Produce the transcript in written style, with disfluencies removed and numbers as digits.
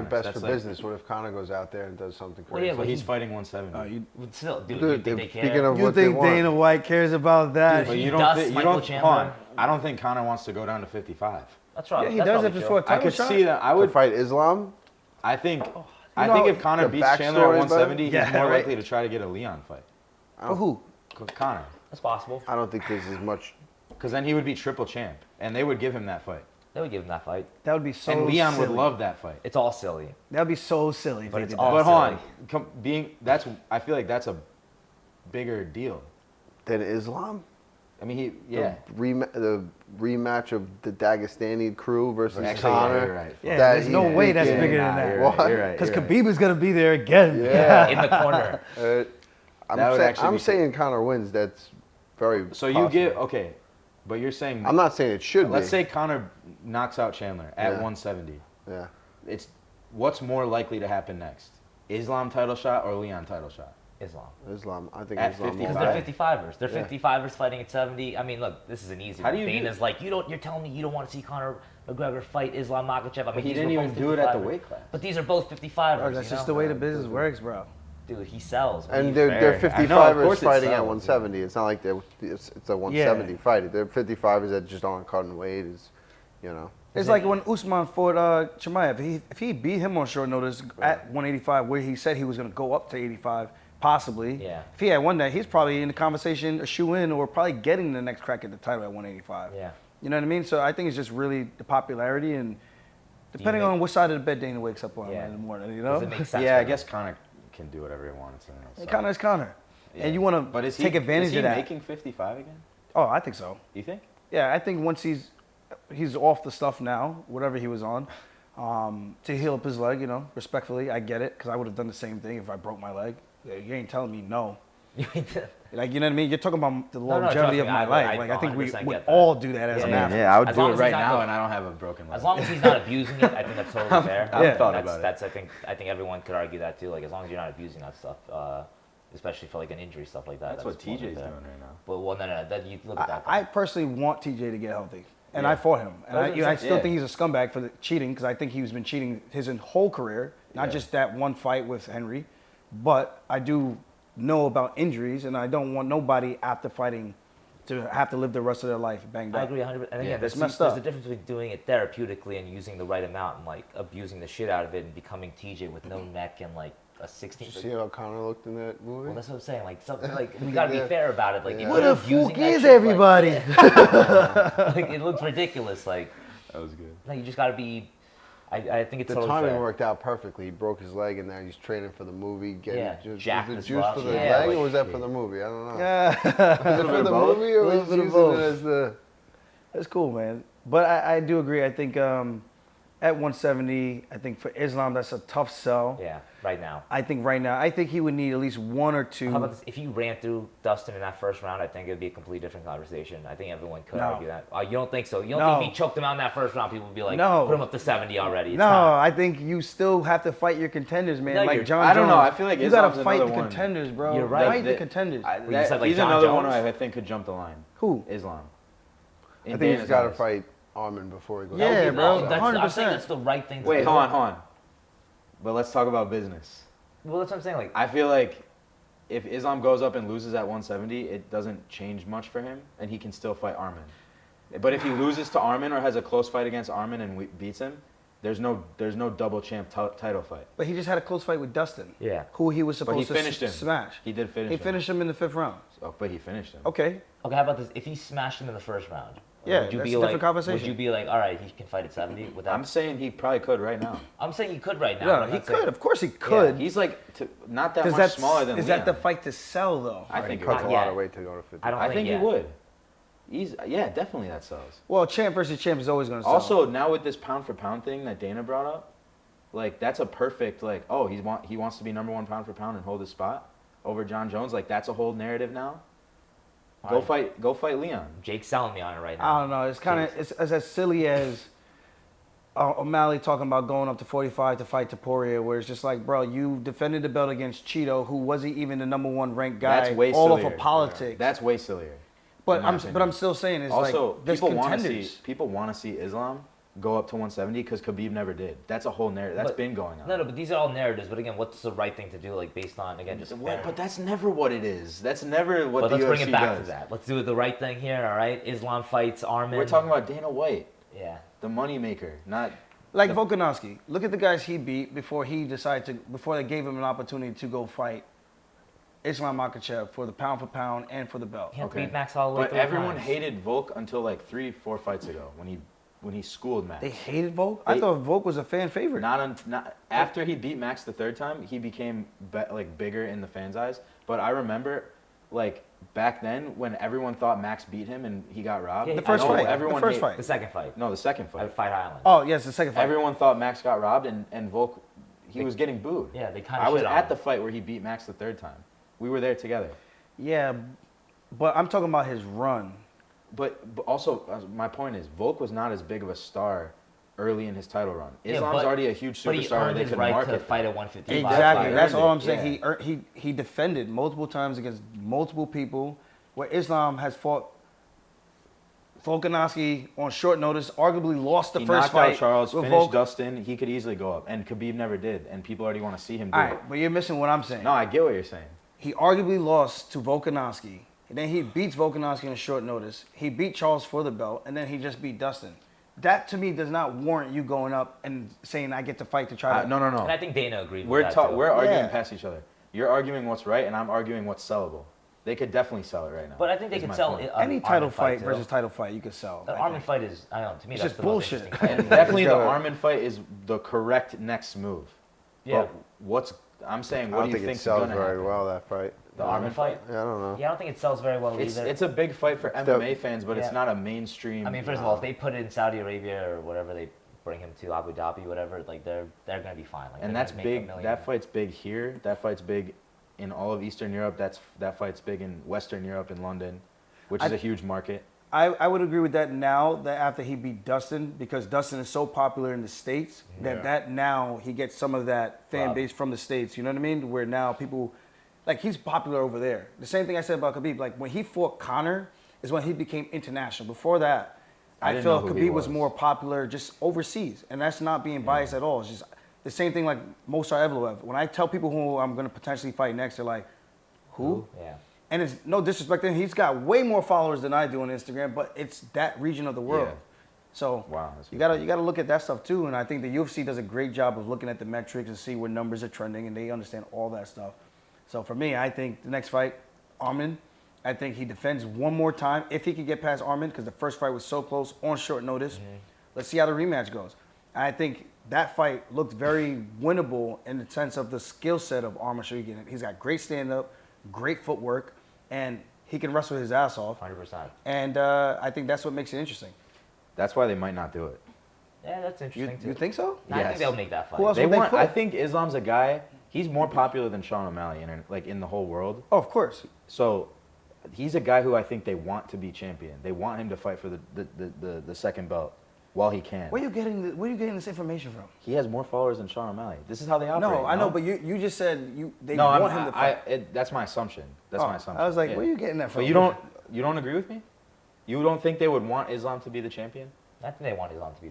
it best for business. What if Conor goes out there and does something crazy? Well, yeah, But he's fighting 170. Still, dude, Dude, you think they care? speaking of You what they think want. Dana White cares about that? But He you don't. dusts You Michael don't. Chandler. Hold on. I don't think Conor wants to go down to 55. That's right. Yeah, he that's does probably if it's true. for a I title could shot. see that. I To would. fight Islam? I think. know, If Conor the beats Chandler at backstories, bud? 170, he's Yeah, more right. likely to try to get a Leon fight. For who? Conor. That's possible. I don't think there's as much. Because then he would be triple champ, and they would give him that fight. They would give him that fight. That would be so And Leon silly. would love that fight. It's all silly. That would be so silly. If But they it's did all- that. But hold silly. on, I feel like that's a bigger deal. Than Islam? I mean, The rematch of the Dagestani crew versus Actually, yeah, Conor. you're right. Yeah, That there's he no way that's freaking- bigger than Nah, that. you're What? right, you're right, Because you're right. Khabib is gonna be there again. Yeah. In the corner. That would actually I'm be saying Conor wins. That's very. So you possible. give okay, but you're saying I'm not saying it should let's be. say Conor knocks out Chandler at Yeah. 170. Yeah. It's what's more likely to happen next? Islam title shot or Leon title shot? Islam. Islam. I think At Islam. 55. Because will they're win. 55ers. They're Yeah. 55ers fighting at 70. I mean, look, this is an easy How one. do you do Dana's like, you're telling me you don't want to see Conor McGregor fight Islam Makhachev. I mean, But he these didn't were even both do it at the 55ers. weight class. But these are both 55ers. Bro, that's you just know? the way the business works, bro. Dude, he sells. What do And you they're think? 55ers course it fighting at sells, 170. It's not like it's a 170 fight. They're 55ers that just aren't cutting weight. It's like when Usman fought Chimaev. If he beat him on short notice at 185, where he said he was going to go up to 85, possibly. Yeah. If he had won that, he's probably in the conversation, a shoe-in, or probably getting the next crack at the title at 185. Yeah. You know what I mean? So I think it's just really the popularity and depending make- on what side of the bed Dana wakes up on Yeah. in the morning, you Does know? it make sense? Yeah, for I them? guess Conor can do whatever he wants. So. Conor is Conor. Yeah. And you want But to is he, take advantage is he of that. making 55 again? Oh, I think so. You think? Yeah, I think once he's off the stuff now, whatever he was on, to heal up his leg, respectfully, I get it, because I would have done the same thing if I broke my leg. Yeah, you ain't telling me no. Like, you know what I mean? You're talking about the no, longevity trust of me, my I life. Like, I think we 100% would get that. all do that as an Yeah, athlete. Yeah, I would As do long it as right he's not now, going- and I don't have a broken leg. As long as he's not abusing it, I think that's totally fair. I've thought about it. That's I think everyone could argue that too. Like as long as you're not abusing that stuff, especially for like an injury stuff like that. That's what more than TJ's fair. doing right now. But well, no. That you look at that. I personally want TJ to get healthy. And Yeah. I fought him. And I still Yeah. think he's a scumbag for the cheating because I think he's been cheating his whole career, not just that one fight with Henry. But I do know about injuries, and I don't want nobody after fighting to have to live the rest of their life banged I up. agree 100%. And Yeah, again, that's there's messed there's up. a difference between doing it therapeutically and using the right amount and like abusing the shit out of it and becoming TJ with no neck and like a 16. Did you see how Conor looked in that movie? Well, that's what I'm saying. Like something like we gotta Yeah. be fair about it. Like if Yeah. What you're the abusing fuck that is shit, everybody? Like it looks ridiculous. Like That was good. no, you just gotta be. I think it's The totally timing fair. worked out perfectly. He broke his leg, and now he's training for the movie. Getting Yeah, juice. jacked Was it as juice well. for the Yeah, leg, like- or was that for the movie? I don't know. Yeah. Was it for the movie, or A little was bit he of using both. it as the? That's cool, man. But I do agree. I think at 170, I think for Islam, that's a tough sell. Yeah, right now. I think right now, I think he would need at least one or two. How about this? If you ran through Dustin in that first round, I think it'd be a completely different conversation. I think everyone could No. argue that. You don't think so? You don't No. think if he choked him out in that first round, people would be like, No. put him up to 70 already? It's No, time. I think you still have to fight your contenders, man. No, like you're- John I don't know. Jones. I feel like you gotta Islam's fight the another one. contenders, bro. You're right. Fight the That- contenders. you said, like, he's John another one Jones? I think could jump the line. Who? Islam. In I think he's Dana's got to eyes. fight Armin before he goes. Yeah, That would be- bro, I'm saying 100%. that's the right thing to Wait, do. hold on. But let's talk about business. Well, that's what I'm saying. Like, I feel like if Islam goes up and loses at 170, it doesn't change much for him, and he can still fight Armin. But if he loses to Armin or has a close fight against Armin and beats him, there's no double champ title fight. But he just had a close fight with Dustin. Yeah. Who he was But he supposed to finished him. smash. He did finish He him. finished him in the 5th round. Oh, but he finished him. Okay. okay, how about this? If he smashed him in the first round, Yeah, would you that's be a like, different conversation. Would you be like, all right, he can fight at 70? Would that? I'm saying he probably could right now. I'm saying he could right now. No, but I'm he not saying- could. Of course he could. He's like not that Because much smaller than is Leon. that the fight to sell, though? I He think cuts it a would. lot Yeah. of weight to go to 50. I don't I think he yeah. would. Yeah, definitely that sells. Well, champ versus champ is always going to sell. Also, now with this pound for pound thing that Dana brought up, like that's a perfect like, oh, he wants to be #1 pound for pound and hold his spot over John Jones. Like that's a whole narrative now. Go fight Leon. Jake's selling me on it right now. I don't know. It's kind of it's as silly as O'Malley talking about going up to 45 to fight Taporia, where it's just like, bro, you defended the belt against Cheeto, who wasn't even the #1 ranked guy, That's way all sillier. off of politics. That's way sillier. but in my I'm opinion. still saying it's Also, like there's people want to contenders. see Islam go up to 170 because Khabib never did. That's a whole narrative. That's But- been going on. No, but these are all narratives. But again, what's the right thing to do? Like based on again, just. But that's never what it is. That's never what But the let's UFC bring it back does. to that. Let's do the right thing here. All right, Islam fights Armin. We're talking about Dana White, Yeah. the moneymaker, not. Like Volkanovski. Look at the guys he beat before they gave him an opportunity to go fight Islam Makhachev for the pound for pound and for the belt. Can't Okay. beat Max all the way But through everyone times. hated Volk until like 3-4 fights ago when he schooled Max. They hated Volk? I They- thought Volk was a fan favorite. Not after he beat Max the third time, he became like bigger in the fans' eyes. But I remember, like back then when everyone thought Max beat him and he got robbed. Yeah, The first I know fight. Everyone The first hate- fight. The second fight. No, the second fight. At Fight Island. Oh, yes, the second fight. Everyone thought Max got robbed and Volk, he was getting booed. Yeah, they kind of. I was shit on at him. the fight where he beat Max the third time. We were there together. Yeah, but I'm talking about his run. But also, my point is, Volk was not as big of a star early in his title run. Yeah, Islam's but- already a huge But he superstar where earned they his could right market to that. fight at 155. Exactly. He That's earned all it, I'm saying. yeah. He defended multiple times against multiple people, where Islam has fought Volkanovski on short notice, arguably lost the He first knocked fight. out Charles, with finished Volk. Dustin. He could easily go up, and Khabib never did. And people already want to see him do All it. right, but you're missing what I'm saying. No, I get what you're saying. He arguably lost to Volkanovski. And then he beats Volkanovski on short notice. He beat Charles for the belt, and then he just beat Dustin. That to me does not warrant you going up and saying I get to fight to try to. No. And I think Dana agreed with that. too. We're arguing Yeah. past each other. You're arguing what's right, and I'm arguing what's sellable. They could definitely sell it right now. But I think they is could my sell point. it. Any title fight too. versus title fight you could sell. The I Armin think. fight is, I don't know, to me It's that's just the most bullshit. interesting fight. And definitely the Gotta- Armin fight is the correct next move. Yeah. But I'm saying, I what don't do you think it think's sells gonna very happen? well, that fight. The Armin fight? Yeah, I don't know. Yeah, I don't think it sells very well either. It's a big fight for MMA fans, but Yeah. it's not a mainstream. I mean, first of all, if they put it in Saudi Arabia or whatever they bring him to Abu Dhabi, whatever, like they're gonna be fine. Like, and they're that's gonna make big. $1 million. That fight's big here. That fight's big in all of Eastern Europe. That fight's big in Western Europe in London, which is a huge market. I would agree with that now that after he beat Dustin, because Dustin is so popular in the States that now he gets some of that fan Wow. base from the States. You know what I mean? Where now people, like he's popular over there. The same thing I said about Khabib. Like when he fought Conor is when he became international. Before that, I I didn't feel know who he Khabib was was. more popular just overseas. And that's not being biased at all. It's just the same thing like Mosar Evloev. When I tell people who I'm going to potentially fight next, they're like, who? Yeah. And it's no disrespect to him. He's got way more followers than I do on Instagram, but it's that region of the world. Yeah. So Wow, that's you gotta look at that stuff too. And I think the UFC does a great job of looking at the metrics and see where numbers are trending, and they understand all that stuff. So for me, I think the next fight, Armin, I think he defends one more time if he can get past Armin, because the first fight was so close on short notice. Let's see how the rematch goes. I think that fight looked very winnable in the sense of the skill set of Armin Shawigan. He's got great stand-up, great footwork, and he can wrestle his ass off. 100%. And I think that's what makes it interesting. That's why they might not do it. Yeah, that's interesting too. You think so? I Yes. think they'll make that fight. Who else They would they want. put? I think Islam's a guy. He's more popular than Sean O'Malley in the whole world. Oh, of course. So he's a guy who I think they want to be champion. They want him to fight for the second belt while he can. Where are you getting this information from? He has more followers than Sean O'Malley. This is how they operate. No, I know, but you just said they no, want him to fight. that's my assumption. That's Oh, my assumption. I was like, Yeah. where are you getting that from? But you don't agree with me? You don't think they would want Islam to be the champion? I think they want Islam to be the